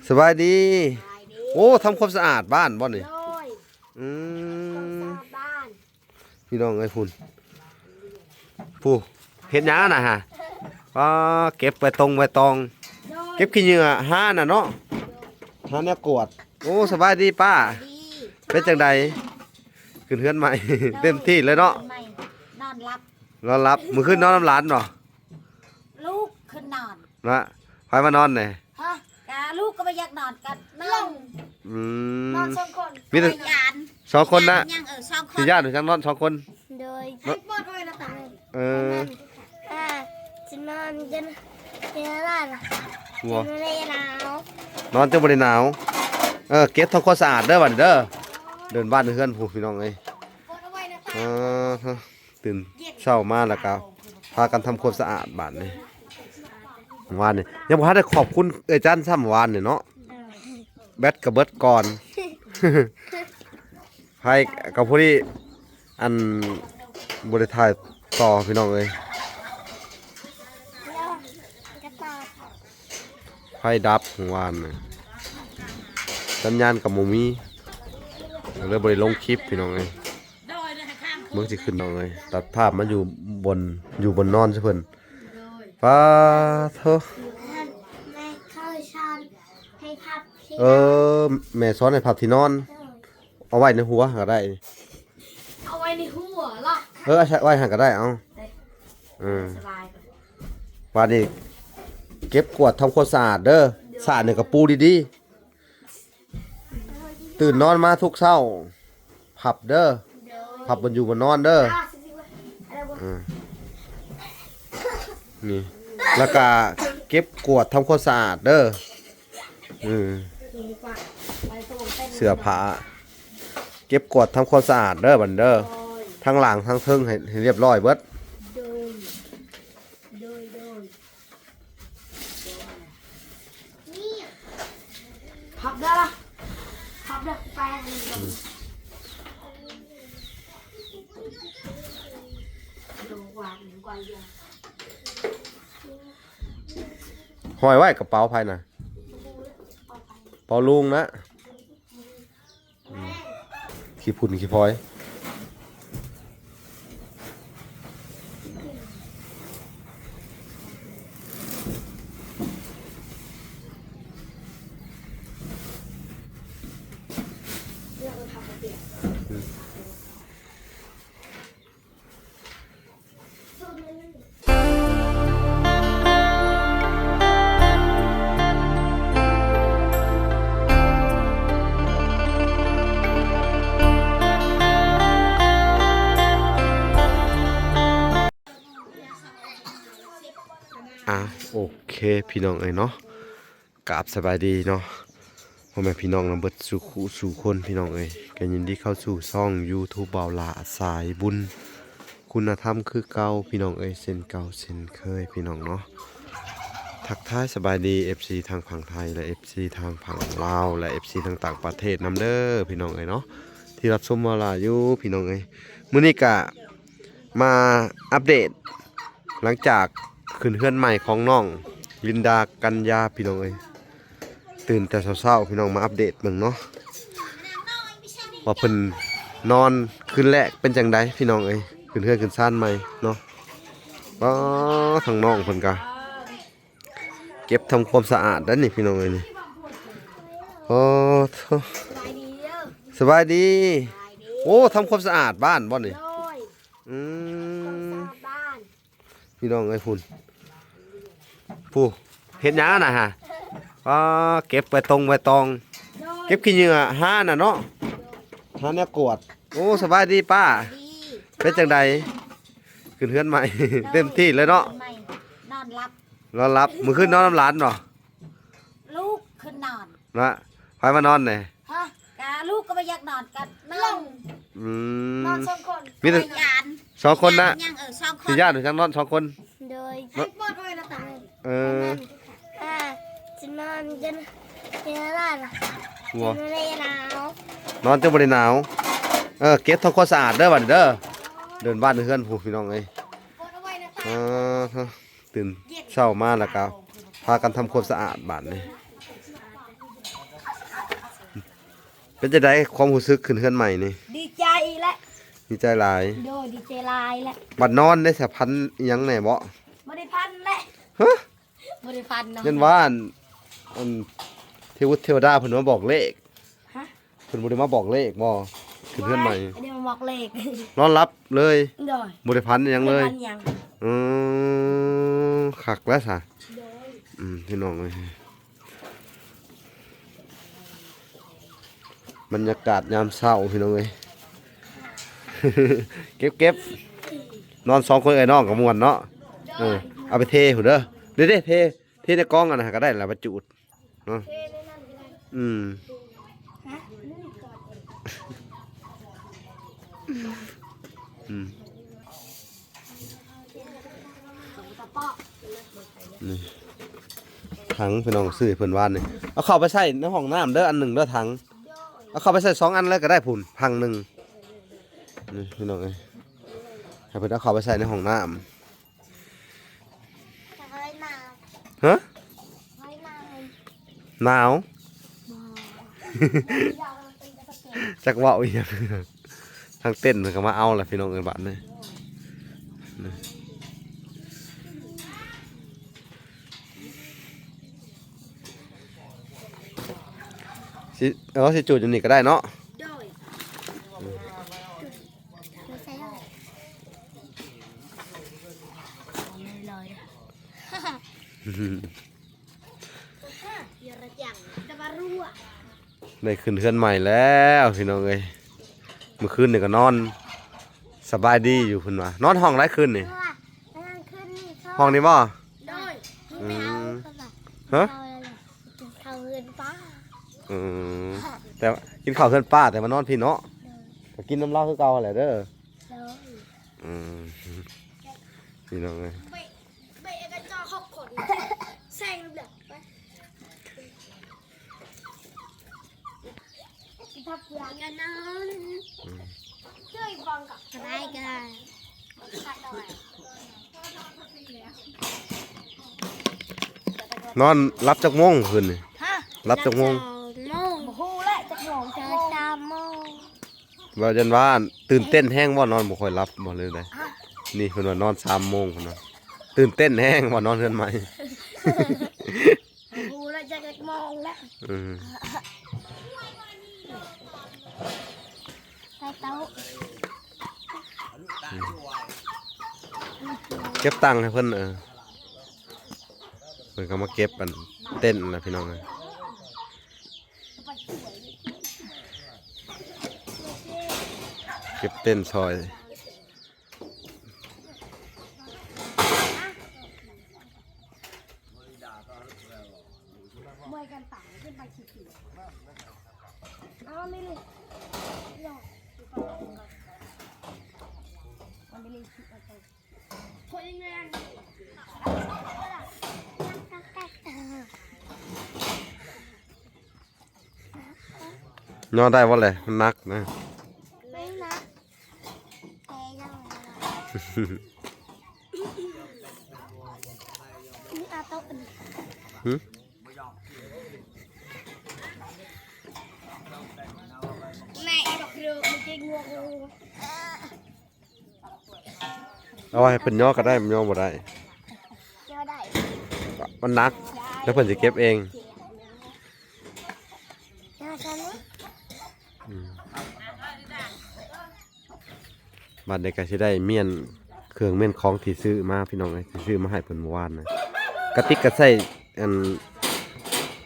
สบายดีโอ้ทำความสะอาดบ้านบ่นี่อืมพี่น้องไอ้พุ่นผู้เฮ็ดหยังน่ะฮะเก็บไปตรงไปตองเก็บขี้เหงื่อห้าน่ะเนาะห้าเนี่ยกวดโอ้สบายดีป้าเป็นจังใดขึ้นเฮือนใหม่ เต็มที่เลยเนาะนอนรับมื้อคืนนอนน้ำร้านเนาะลูกขึ้นนอนนะไปมานอนไหนฮะกาลูกก็ไม่อยากนอนกันนอนนอนสองคนมีแต่สองคนนะสี่ญาติหรือจังนอนสองคนโดยให้ปอดไว้ละตาจะนอนกันเจออะไรล่ะจะไม่ได้หนาวนอนจนบ่ได้หนาวเก็บทำความสะอาดเด้อบัดเด้อเดินบ้านเฮือนผู้พี่น้องเอ้ยตื่นเช้ามาแล้วก็พากันทำความสะอาดบ้านนี่วานนี่ยังบ่ทันได้ขอบคุณจันซ้ำวานนี่เนาะแบตก็เบิดก่อนไผกับผู้ที่อันบ่ได้ถ่ายต่อพี่น้องเอ้ยไฟดับวานนี่สัญญาณกับบ่มีเลยบ่ได้ลงคลิปพี่น้องเอ้ยเมื่อสิขึ้นน้องเอ้ยตัดภาพมาอยู่บนนอนซะเพิ่นป้าเถอะแม่สอนให้พับที่นอนเอาไว้ในหัวก็ได้เอาไว้ในหัวล่ะไว้หันก็ได้เอาวันนี้เก็บกวาดทำความสะอาดเด้อสะอาดเนี่ยกับปูดีๆตื่นนอนมาทุกเช้าพับเด้อพับบนอยู่บนนอนเด้อนี่แล้วก็เก็บกวาดทำความสะอาดเด้อเสื้อผ้าเก็บกวาดทำความสะอาดเด้อบันเด้อทั้งหลังทั้งเทิงให้เรียบร้อยเบิดพับได้ละพับได้แปลงห้อยไว้กระเป๋าภายในเป๋าลุงนะขี้พุ่นขี้พลอยโอเคพี่น้องเอ้ยเนาะกราบสบายดีเนาะพ่อแม่พี่น้องนำเบิดสู่คนพี่น้องเอ้ยกันยินดีเข้าสู่ช่อง YouTube เบาหลาสายบุญคุณธรรมคือเก่าพี่น้องเอ้ยเส้นเก่าเส้นเคยพี่น้องเนาะทักทายสบายดี FC ทางฝั่งไทยและ FC ทางฝั่งลาวและ FC ทางต่างประเทศนำเด้อพี่น้องเอ้ยเนาะที่รับชมเบาหลาอยู่พี่น้องเอ้ยมื้อนี้ก็มาอัปเดตหลังจากขึ้นเฮือนใหม่ของน้องลินดากัญญาพี่น้องเอ้ยตื่นแต่เช้าๆพี่น้องมาอัปเดตเบิ่งเนาะว่าเพิ่นนอนคืนแรกเป็นจังไดพี่น้องเอ้ยขึ้นเฮือนขึ้นซ่านใหม่เนาะทางน้องเพิ่นก็เก็บทำความสะอาดด้านนี่พี่น้องเอ้ยนี่สบายดีโอ้ทำความสะอาดบ้านบ่นี่พี่น้องไอ้พุ่นผู้เฮ็ดหยังน่ะฮะเก็บไปตรงไปตองเก็บขี้เหงื่อห้าน่ะเนาะห้าเนี่ยกวดโอ้สบายดีป้าเป็นจังใดขึ้นเฮือนใหม่ เต็มที่เลยเนาะนอนรับมื้อคืนนอนน้ำร้านเนาะลูกขึ้นนอนนะไปมานอนไหนฮะกาลูกก็ไม่อยากนอนกันนอนสองคนมีแต่สองคนนะสี่ญาติหรือจังนอนสองคนโดยให้ปอดไว้ละตาจะนอนกันเจออะไรล่ะจะไม่ได้หนาวนอนจนบ่ได้หนาวเก็บทำความสะอาดเด้อบัดเด้อเดินบ้านเฮือนผู้พี่น้องเอ้ยตื่นเช้ามาแล้วก็พากันทำความสะอาดบ้านนี่ เป็นจะได้ความรู้สึกขึ้นเฮือนใหม่นี่ ดีใจและ ดีใจหลาย โดยดีใจลายและ บัดนอนได้สะพันอิหยังแหน่บ่ บริพันธ์และ ฮะ บริพันธ์เนาะ เงินว่าอันเทวดาเพิ่นมาบอกเลข ฮะ เพิ่นบ่ได้มาบอกเลขบ่ขึ้นเฮือนใหม่ อันนี้มาบอกเลข นอนรับเลย โดย บ่ได้พันอิหยังเลย บริพันธ์หยัง อือคักแล้วซะ โดย พี่น้องเอ้ยบรรยากาศยามเช้าพี่น้องเอ้ย เก็บนอน2คนไอ้น้องก็ม่วนเนาะเอาไปเทพุ่นเด้อเด้เทในกองกันนะก็ได้ล่ะบรรจุเนาะ เทในนั้นก็ได้ อืม ฮะนี่ก่อน อืม ตะปอก นี่ถังพี่น้องซื้อให้เพิ่นวานนี่เอาเข้าไปใส่ในห้องน้ำเด้ออันหนึ่งเด้อถังเอาเข้าไปใส่2 อันเลยก็ได้พุ่นพังหนึ่งนี่พี่น้องเอ้ยให้เพิ่นเอาเข้าไปใส่ในห้องน้ำ จะให้นาว ฮะ ให้นาว หนาว ยาวมันเป็นกระเป๋า จักเว่าอีหยัง ทางเต้นมันก็มาเอาแหละพี่น้องเอ้ยบัดนี้นี่สิสิจุดอยู่นี่ก็ได้เนาะ โดยไม่ใช่เลยอย่าระจังจะมารั่ว ได้ขึ้นเฮือนใหม่แล้วพี่น้องเอ้ยเมื่อคืนนี่ก็นอนสบายดีอยู่พุ่นว่านอนห้องหลายคืนนี่ นั่นขึ้นนี่เขา ห้องนี้บ่ โดยไม่เอาเขาแบบ ฮะ เอาอะไรกินข้าวเงินป้า อืมแต่ว่ากินข้าวเฮือนป้าแต่มานอนพี่เนาะก็กินน้ำเหล้าคือเก่าแหละเด้อ โดย อืมพี่น้องเอ้ย ไม่เอกจอขอบขนแซงลูกเด็กไปทับยางกันนอนช่วยฟังกับได้ก็ได้ขาดหน่อย นอนรับจักโมงคืนนี่ ฮะ รับจักโมง โมงฮู้และจักโมงจะ3 โมง ว่าจันว่าตื่นเต้นแห้งว่านอนบ่ค่อยรับบ่เลยได้ ฮะ นี่เพิ่นว่านอน3 โมงพุ่นน่ะตื่นเต้นแห้งว่านอนเฮือนใหม่ ฮู้และจักโมงแล้ว อืม ไปเต้า เก็บตังค์ให้เพิ่นเพิ่นก็มาเก็บอันเต้นน่ะพี่น้องเอ้ยเก็บเต้นซอย มวยกันต่างขึ้นไปขี่เอาไม่เลยหยอกมันไม่เลยขี่ไปคนยังไง นอนได้บ่แหละมันหนักนะ ไม่นะแกยังไงนี่อาโต้ หึ แม่ดอกเรือมันจะงวง เอาไว้ให้เพิ่นย่อก็ได้มันย่อบ่ได้ เจอได้ มันหนักแล้วเพิ่นสิเก็บเอง เจอฉัน บัดนี้ก็สิได้เมียนเครื่องเมียนของที่ซื้อมาพี่น้องเอ้ยที่ซื้อมาให้เพิ่นเมื่อวานนะกระติกก็ใส่อัน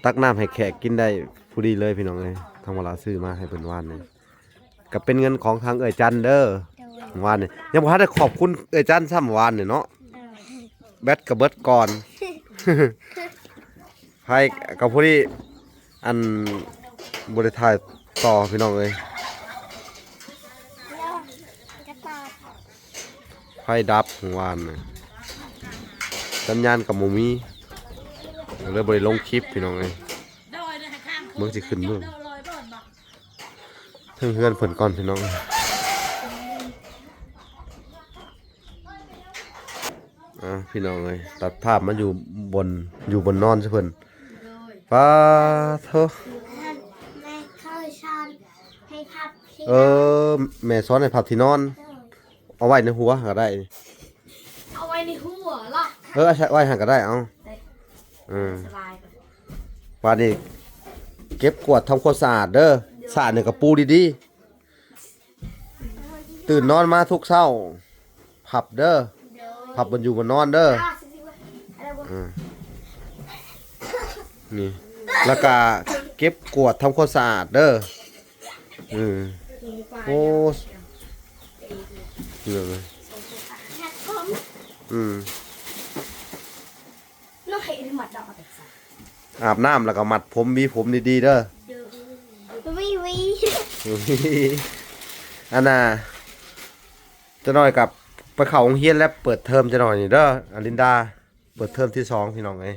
ตักน้ำให้แขกกินได้ผู้ดีเลยพี่น้องเอ้ยทางเวลาซื้อมาให้เพิ่นวานนี่ก็เป็นเงินของทางเอ้ยจันเด้อเมื่อวานนี่ยังบ่ทันได้ขอบคุณเอ้ยจันซ้ำเมื่อวานนี่เนาะแบตก็เบิดก่อน ให้กับผู้ที่อันบ่ได้ถ่ายต่อพี่น้องเอ้ย กระต่าย ไฟดับเมื่อวานน่ะสัญญาณกับบ่มีเลยบ่ได้ลงคลิปพี่น้องเอ้ยเบิ่งสิขึ้นเบิ่งถึงเฮือนเพิ่นก่อนพี่น้องพี่น้องเอ้ยตัดภาพมาอยู่บนนอนซะเพิ่นฟ้าโธ แม่เข้าชัน พับที่ เออแม่ซ้อนให้พับที่นอน เอาไว้ในหัวก็ได้ เอาไว้ในหัวล่ะ เออไว้หันก็ได้เอาสบายไป วันนี้เก็บกวาดทำความสะอาดเด้อสะอาดเนี่ยกับปูดีๆตื่นนอนมาทุกเช้าพับเด้อพับบนอยู่บนนอนเด้อนี่แล้วก็เก็บกวาดทำความสะอาดเด้อโอ้เยอะเลยน้องเห็นหมัดดอกแต่สั อาบน้ำแล้วก็มัดผมมีผมดีๆเด้อ วิวิ อันน่ะจะหน่อยกับไปเข้าโรงเรียนแล้วเปิดเทอมจะหน่อยนี่เด้ออลินดาเปิดเทอมที่2พี่น้องไง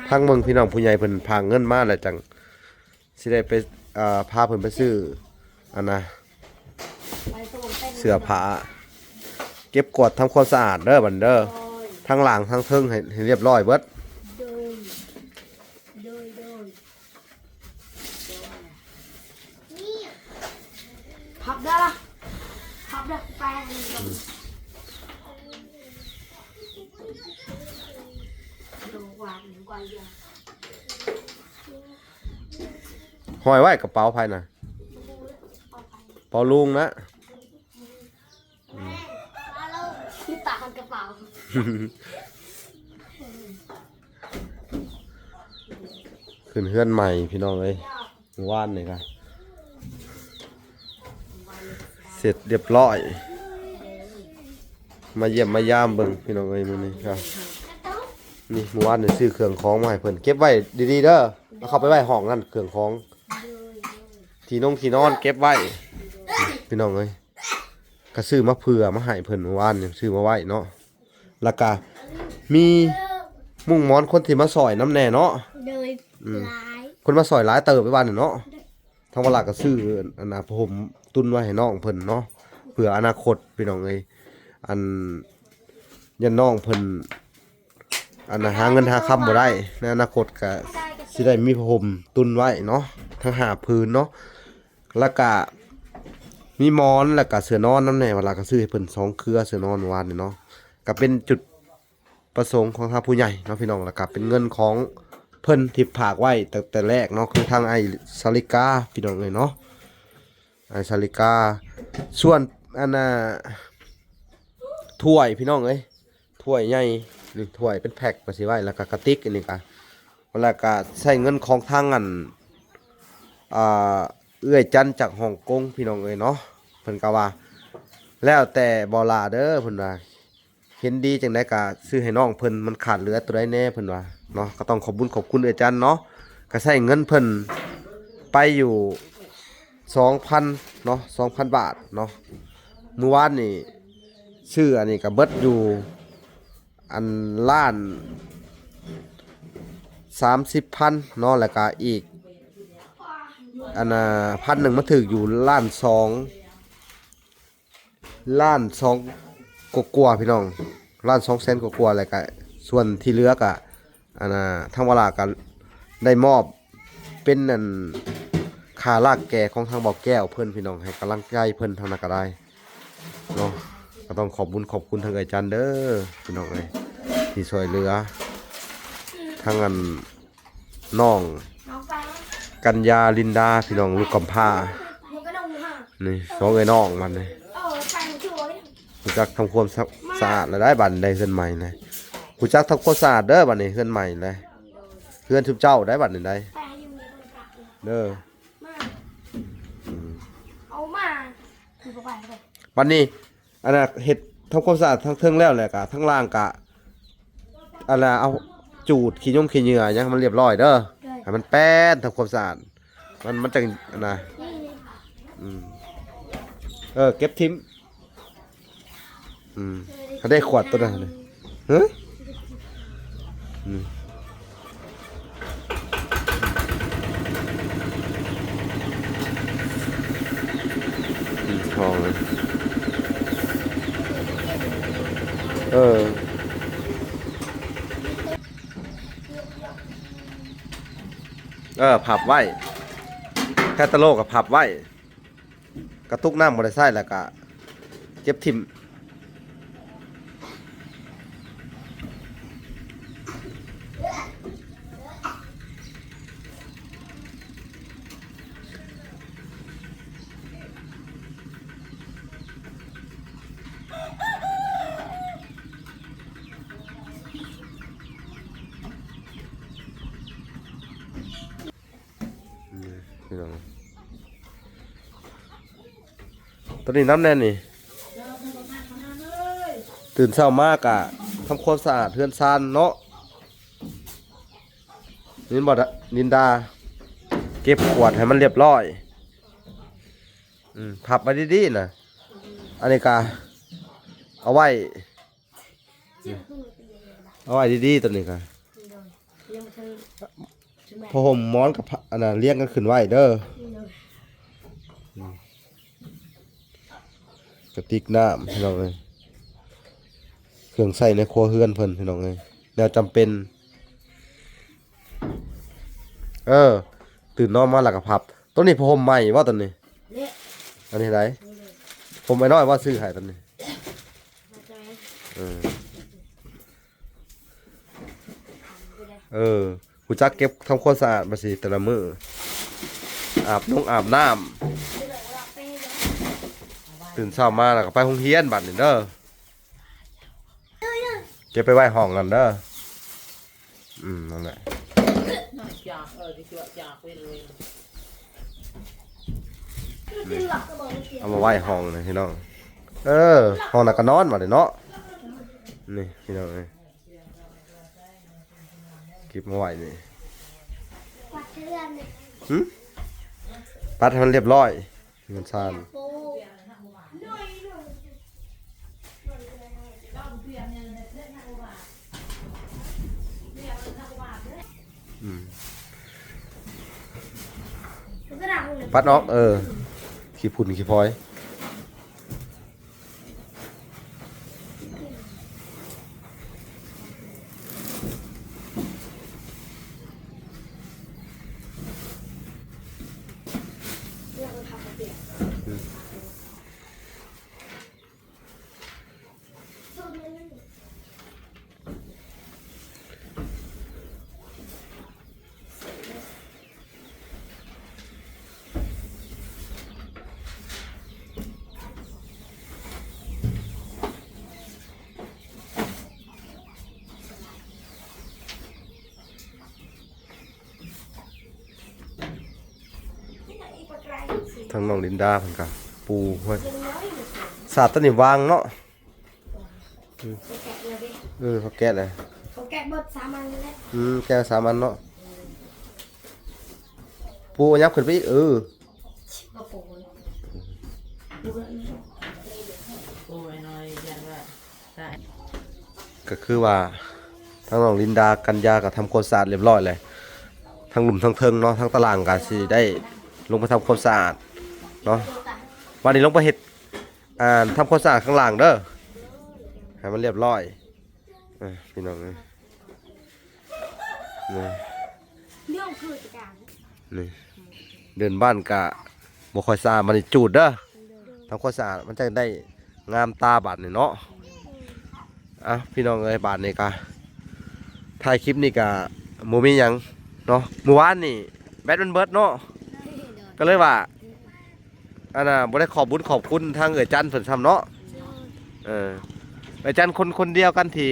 ทั้งเมืองพี่น้องผู้ใหญ่เพิ่นพาเงินมาแล้วจังสิได้ไปพาเพิ่นไปซื้ออันน่ะเสื้อผ้าเก็บกวาดทำความสะอาดเด้อบัดเด้อทั้งหลังทั้งเทิงให้เรียบร้อยเบิดพับได้ละพับได้แปลงดูกว่าหนึ่งกว่าเยอะ ห้อยไว้กระเป๋าภายน่ะเป๋าลุงนะ ที่ตาคนกระเป๋า ขึ้นเฮือนใหม่พี่น้องเอ้ยว่านเลยครับเสร็จเรียบร้อยมาเยี่ยมมายามเบิ่งพี่น้องเอ้ยมื้อนี้ครับนี่เมื่อวานได้ซื้อเครื่องของมาให้เพิ่นเก็บไว้ดีๆเด้อเอาเข้าไปไว้ห้องนั่นเครื่องของที่นอนเก็บไว้พี่น้องเอ้ยก็ซื้อมาเผื่อมาให้เพิ่นเมื่อวานนี่ซื้อมาไว้เนาะแล้วก็มีมุ้งหมอนคนที่มาซอยน้ำแน่เนาะเลยหลาย คนมาซอยหลายเติบไปบ้านเนาะทั้งเวลาก็ซื้ออันน่ะผมตุนไว้ให้น้องเพิ่นเนาะเผื่ออนาคตพี่น้องเอ้ยอันยันน้องเพิ่นอันน่ะหาเงินหาคำบ่ได้ในอนาคตก็สิได้มีผมตุนไว้เนาะทั้งหาพื้นเนาะแล้วก็มีหมอนแล้วก็เสื้อนอนนำแน่เวลาก็ซื้อให้เพิ่น2เครือเสื้อนอนเมื่อวานนี่เนาะก็เป็นจุดประสงค์ของทางผู้ใหญ่เนาะพี่น้องแล้วก็เป็นเงินของเพิ่นที่ฝากไว้ตั้งแต่แรกเนาะคือทางไอ้สาลิกาพี่น้องเอ้ยเนาะไอ้สาลิกาส่วนอันน่ะถ้วยพี่น้องเอ้ยถ้วยใหญ่นี่ถ้วยเป็นแพ็คมาสิไว้แล้วก็กระติกอันนี้ก็แล้วก็ใช้เงินของทางอันเอื้อยจันจากฮ่องกงพี่น้องเอ้ยเนาะเพิ่นก็ว่าแล้วแต่บ่ลาเด้อเพิ่นว่าเห็นดีจังได๋ก็ซื้อให้น้องเพิ่นมันขาดเหลือตัวใดแน่เพิ่นว่าเนาะก็ต้องขอบคุณเอื้อยจันเนาะก็ใช้เงินเพิ่นไปอยู่ 2,000 เนาะ 2,000 บาทเนาะเมื่อวานนี่ชื่ออันนี้ก็เบิดอยู่อันล้าน 30,000 เนาะแล้วก็อีกอันน่ะ1,000มาถึกอยู่ล้าน2กว่าๆพี่น้องล้าน2แสนกว่าๆแล้วก็ส่วนที่เหลือก็อันน่ะทางเวลาก็ได้มอบเป็นอันค่าลากแก่ของทางบ่อแก้วเพิ่นพี่น้องให้กำลังใจเพิ่นทางนั้นก็ได้เนาะก็ต้องขอบคุณทางอาจารย์เด้อพี่น้องเอ้ยที่ช่วยเหลือทางอันน้องกัญญาลินดาพี่น้องลูกกำพร้านี่น้องเอ้ยน้องมันนี่รู้จักทำความสะอาดแล้วได้บัดได้เฮือนใหม่เลยรู้จักทำความสะอาดเด้อบัดนี้เฮือนใหม่เลยเฮือนทุบเจ้าได้บัดนี้ได้เด้อเอามาบัดนี้อันน่ะเฮ็ดทำความสะอาดทั้งเทิงแล้วแหละกะทั้งล่างกะอันน่ะเอาจูดขี้เหงื่อยังมันเรียบร้อยเด้อให้มันแป้นทำความสะอาดมันจังอันน่ะเก็บทิ้งเขาได้ขวดตัวนั้นเลยเฮ้ยทองเลยผับไว้ แคตตาโลกกับพับไว้กระตุกน้ำบ่ได้ใส่แล้วก็เก็บทิ่มพี่น้องตัวนี้น้ำแน่นนี่ตื่นเช้ามากอะทำความสะอาดเฮือนซานเนาะนินดาเก็บขวดให้มันเรียบร้อยพับไปดีๆนะอันนี้กาเอาไว้ดีๆตัวนี้กาพอห่มม้อนกับอันน่ะเลี้ยงกันขึ้นไว้เด้อกระติกน้ำพี่น้องเอ้ยเครื่องใส่ในครัวเฮือนเพิ่นพี่น้องเอ้ยแนวจำเป็นตื่นนอนมาหลักกับพับต้นนี้พอห่มใหม่ว่าต้นนี้อันนี้ไรผมไม่น้อยว่าซื้อให้ต้นนี้กูจักเก็บทำความสะอาดมาสิแต่ละมื้ออาบน้ำตื่นเช้ามาแล้วก็ไปโรงเรียนบัดนี้เด้อเก็บไปไว้ห้องนั่นเด้อนั่นแหละเอามาไว้ห้องเลยพี่น้องห้องน่ะก็นอนมาเลยเนาะนี่พี่น้องเอ้ยเก็บมาไว้นี่ปัดให้มันเรียบร้อยเงินซานปัดออกขี้พุ่นขี้พลอยทางน้องลินดาเพิ่นก็ปูไว้สาดต้นนี้วางเนาะเขาแกะเลยเขาแกะบด3 อันเลยแกะ3 อันเนาะปูยับขึ้นไปอีกก็คือว่าทางน้องลินดากันยาก็ทำความสะอาดเรียบร้อยเลยทั้งหลุมทั้งเทิงเนาะทั้งตารางก็สิได้ลงไปทำความสะอาดเนาะวันนี้ลงไปเฮ็ดทำความสะอาดข้างล่างเด้อให้มันเรียบร้อยพี่น้องนี่เรื่องคือการนี่เดินบ้านกะบ่ค่อยสะอาดมันจูดเด้อทำความสะอาดมันจะได้งามตาบาดนี่เนาะพี่น้องเอ้ยบาดนี่กะถ่ายคลิปนี่กะบ่มีหยังเนาะเมื่อวานนี่แบตมันเบิดเนาะก็เลยว่าอันน่ะบ่ได้ขอบบุญขอบคุณทางเอ๋ยจันเพิ่นทำเนาะเอ๋ยจันคนเดียวกันที่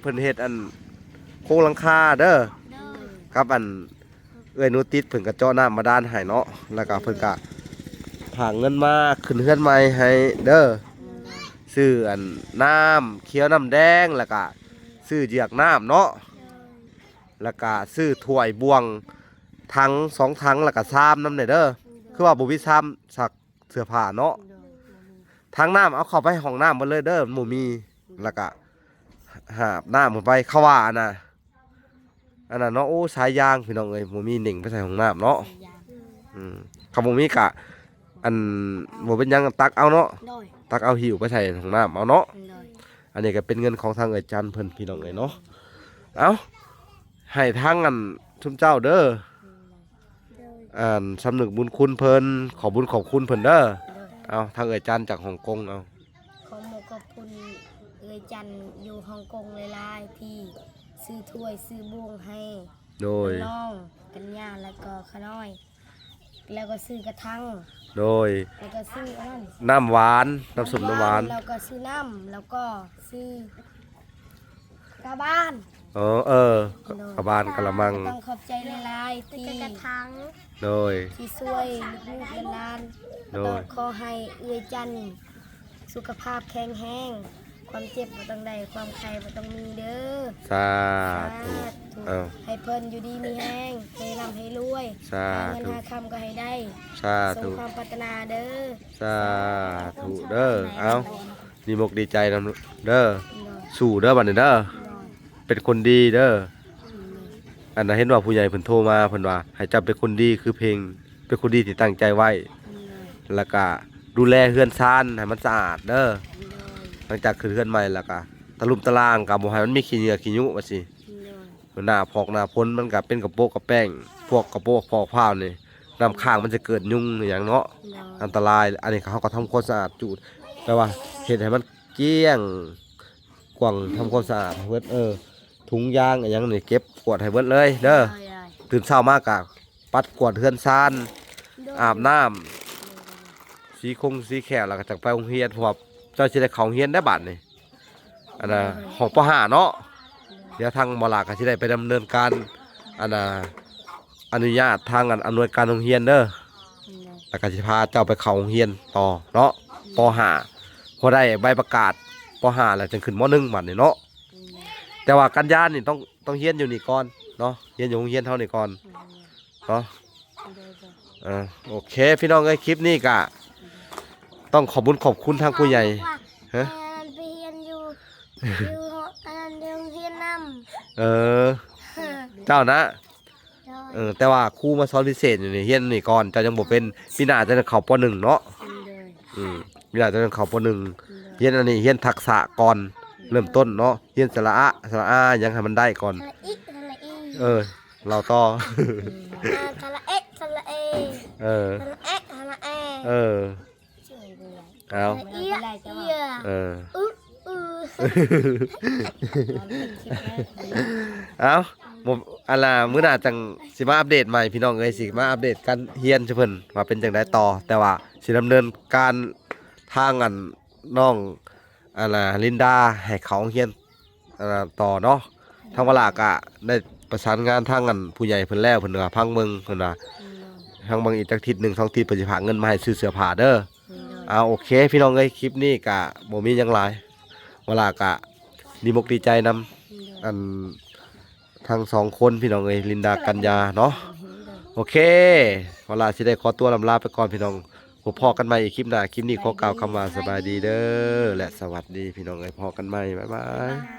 เพิ่นเฮ็ดอันโครงหลังคาเด้อครับอันเอ๋ยนูติดเพิ่นก็เจาะน้ำมาด้านให้เนาะแล้วก็เพิ่นก็ผากเงินมาขึ้นเฮือนใหม่ให้เด้อซื้ออันน้ำเขียวน้ำแดงแล้วก็ซื้อเหยือกน้ำเนาะแล้วก็ซื้อถ้วยบวงถัง2 ถังแล้วก็ซ้ำน้ำเนี่ยเด้อคือว่าบุวิซ้ำสักเสื้อผ้าเนาะถังน้ำเอาเข้าไปห้องน้ำมาเลยเด้อหมูมีแล้วก็หาบน้ำหมดไปเข้าว่าอันน่ะเนาะโอ้สายยางพี่น้องเอ้ยหมูมีหนิ่งไปใส่ห้องน้ำเนาะเขาหมูมีกะอันหมูเป็นยังตักเอาเนาะตักเอาหิวไปใส่ห้องน้ำเอาเนาะอันนี้ก็เป็นเงินของทางเอ๋ยจันเพิ่นพี่น้องเอ้ยเนาะเอาให้ทางอันชุมเจ้าเด้อ สำนึกบุญคุณเพิ่นขอบุญขอบคุณเพิ่นเด้อ โดย เอาทางเอ่ยจันจากฮ่องกงเอา ขอขอบคุณเอื้อยจันอยู่ฮ่องกงหลายๆที่ซื้อถ้วยซื้อบ่วงให้ โดย น้องกัญญาแล้วก็ขน้อย แล้วก็ซื้อกระทัง โดย แล้วก็ซื้ออันนั้น น้ำหวานน้ำส้มน้ำหวาน แล้วก็ซื้อน้ำแล้วก็ซื้อกระบ้าน กระบานกะละมัง ต้องขอบใจหลายๆที่กระทัง โดย ที่ช่วยลูกๆหลาน โดย ขอให้เอื้อยจันสุขภาพแข็งแรงความเจ็บบ่ต้องได้ความไข้บ่ต้องมีเด้อ สาธุ เอา ให้เพิ่นอยู่ดีมีแห้งให้ร่ำให้รวย สา หาเงิน ธุ หาคำก็ให้ได้ สา สม ธุ ความปรารถนาเด้อ สาธุเด้อเอาดีมกดีใจนำเด้อสู่เด้อบัดนี้เด้อเป็นคนดีเด้ออันนั้นเห็นว่าผู้ใหญ่เพิ่นโทรมาเพิ่นว่าให้จำเป็นคนดีคือเพลงเป็นคนดีที่ตั้งใจไว้ แล้วก็ดูแลเฮือนซานให้มันสะอาดเด้อหลังจากขึ้นเฮือนใหม่แล้วก็ตะลุมตะลางก็บ่ให้มันมีขี้เหงื่อขี้ยุว่าสิหน้าพอกหน้าพ้นมันก็เป็นกระโปกกระแป้งพวกกระโปกพอกผ้านี่น้ำค้างมันจะเกิดยุงอหย่างเนาะอันตรายอันนี้เขาก็ทำความสะอาดจูดแปลว่าเฮ็ดให้มันเกลี้ยงกว้างทำความสะอาดให้เบิดถุงยางอหย่างนี่เก็บกวาดให้เบิดเลยเด้อตื่นเช้ามากก็ปัดกวาดเฮือนซานอาบน้ำสีแขวแล้วก็จังไปโรงเรียนเพราะว่าเจ้าสิได้เข้าโรงเรียนได้บัดนี่อันน่ะของป .5 เนาะเดี๋ยวทางบ่ลาก็สิได้ไปดำเนินการอันน่ะอนุญาตทางอำนวยการโรงเรียนเด้อแล้วก็สิพาเจ้าไปเข้าโรงเรียนต่อเนาะป .5 พอได้ใบประกาศป .5 แล้วจึงขึ้นม .1 บัดนี่เนาะแต่ว่ากันยานี่ต้องเรียนอยู่นี่ก่อนเนาะเรียนอยู่โรงเรียนเท่านี้ก่อนเนาะโอเคพี่น้องเอ้ยคลิปนี้ก็ต้องขอบคุณทางผู้ใหญ่ฮะ อันไปเรียนอยู่อันนั้นเรียนเรียนน เออ ำ เจ้านะแต่ว่าครูมาสอนพิเศษอยู่นี่เรียนนี่ก่อนเจ้ายังบ่เป็นปีหน้าจะเข้าป .1 เนาะปีหน้าจะเข้าป .1 เรียนอันนี้เรียนทักษะก่อนเริ่มต้นเนาะเรียนสระอายังให้มันได้ก่อน ทะละอิทะละอี เราต่อ ทะละเอะทะละเอ เออ ทะละเอะทะละเอ เออเอา เอียเอีย เออ อือ เอาผมอันล่ะมื้อหน้าจังสิมาอัปเดตใหม่พี่น้องเอ้ยสิมาอัปเดตการเรียนเพิ่นว่าเป็นจังไดต่อ แต่ว่าสิดำเนินการทางอันน้องอันน่ะลินดาให้เขาเรียนต่อเนาะทางเวลาก็ได้ประสานงานทางอันผู้ใหญ่เพิ่นแล้วเพิ่นว่าพังเมืองเพิ่นว่าทางบางอีกจักทิศหนึง2ทิศเพิ่นสิพาเงินมาให้ซื้อเสื้อผ้าเด้อเอาโอเคพี่น้องเอ้ยคลิปนี้ก็บ่มีหยังหลายเวลาก็ดีมกดีใจนำอันทั้งสองคนพี่น้องเอ้ยลินดากัญญาเนาะโอเคเวลาสิได้ขอตัวลำลาไปก่อนพี่น้องพบพอกันใหม่อีกคลิปหน้าคลิปนี้ขอกล่าวคำว่าสบายดีเด้อและสวัสดีพี่น้องเอ้ยพอกันใหม่บ๊ายบาย